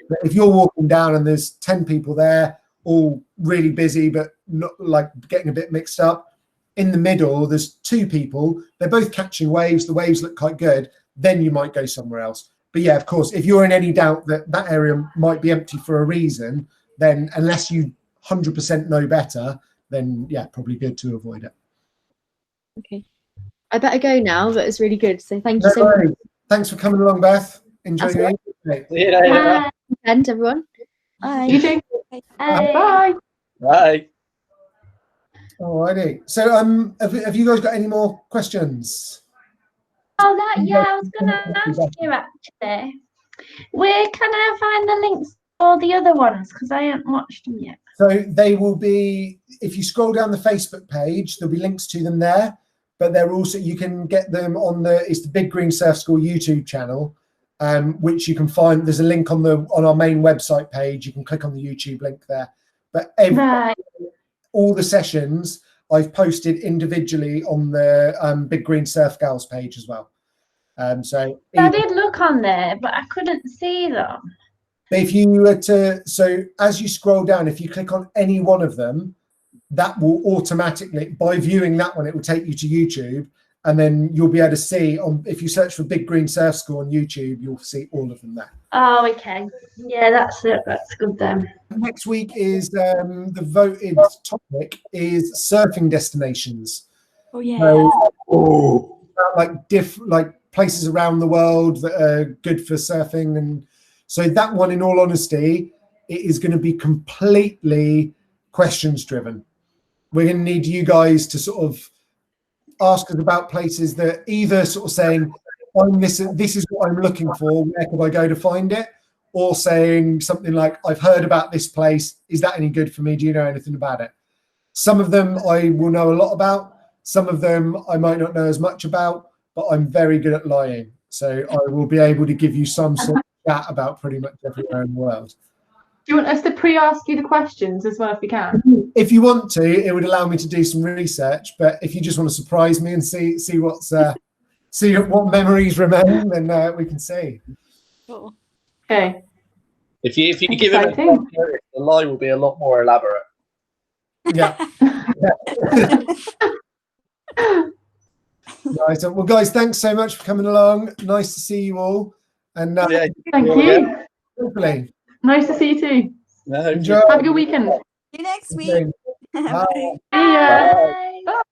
[SPEAKER 1] But if you're walking down and there's 10 people there, all really busy, but not like getting a bit mixed up, in the middle, there's 2 people, they're both catching waves, the waves look quite good, then you might go somewhere else. But yeah, of course, if you're in any doubt that that area might be empty for a reason, then unless you 100% know better, then yeah, probably good to avoid it.
[SPEAKER 6] Okay. I better go now, but it's really good. So thank you so much.
[SPEAKER 1] Thanks for coming along, Beth. Enjoy your evening.
[SPEAKER 4] See you later.
[SPEAKER 6] And everyone. Bye.
[SPEAKER 2] You too. Bye.
[SPEAKER 4] Bye.
[SPEAKER 1] Alrighty. So have you guys got any more questions?
[SPEAKER 3] Oh, I was going to ask you actually. Where can I find the links for all the other ones? Because I haven't watched them yet.
[SPEAKER 1] So they will be, if you scroll down the Facebook page, there'll be links to them there. But they're also, you can get them on it's the Big Green Surf School YouTube channel, which you can find. There's a link on our main website page. You can click on the YouTube link there. But all the sessions I've posted individually on the Big Green Surf Gals page as well. So
[SPEAKER 3] I did look on there, but I couldn't see them.
[SPEAKER 1] If you were so as you scroll down, if you click on any one of them, that will automatically, by viewing that one, it will take you to YouTube, and then you'll be able to see if you search for Big Green Surf School on YouTube, you'll see all of them there.
[SPEAKER 3] Oh, okay. Yeah, that's it. That's good then.
[SPEAKER 1] Next week is the voted topic is surfing destinations.
[SPEAKER 5] Oh yeah.
[SPEAKER 1] So, like places around the world that are good for surfing, and so that one, in all honesty, it is going to be completely questions driven. We're going to need you guys to sort of ask us about places that either sort of saying, this is what I'm looking for, where could I go to find it? Or saying something like, I've heard about this place, is that any good for me? Do you know anything about it? Some of them I will know a lot about, some of them I might not know as much about, but I'm very good at lying. So I will be able to give you some sort of chat about pretty much everywhere in the world.
[SPEAKER 2] Do you want us to pre-ask you the questions as well, if we can?
[SPEAKER 1] If you want to, it would allow me to do some research. But if you just want to surprise me and see what's see what memories remain, then we can see.
[SPEAKER 5] Cool.
[SPEAKER 2] Okay.
[SPEAKER 4] If you give him a notice, the lie will be a lot more elaborate.
[SPEAKER 1] Yeah. Nice. Well, guys, thanks so much for coming along. Nice to see you all. And
[SPEAKER 2] Thank you.
[SPEAKER 1] Hopefully.
[SPEAKER 2] Nice to see you too.
[SPEAKER 4] No,
[SPEAKER 1] Enjoy.
[SPEAKER 2] Have a good weekend.
[SPEAKER 5] See you next week.
[SPEAKER 1] Bye.
[SPEAKER 2] See ya.
[SPEAKER 3] Bye.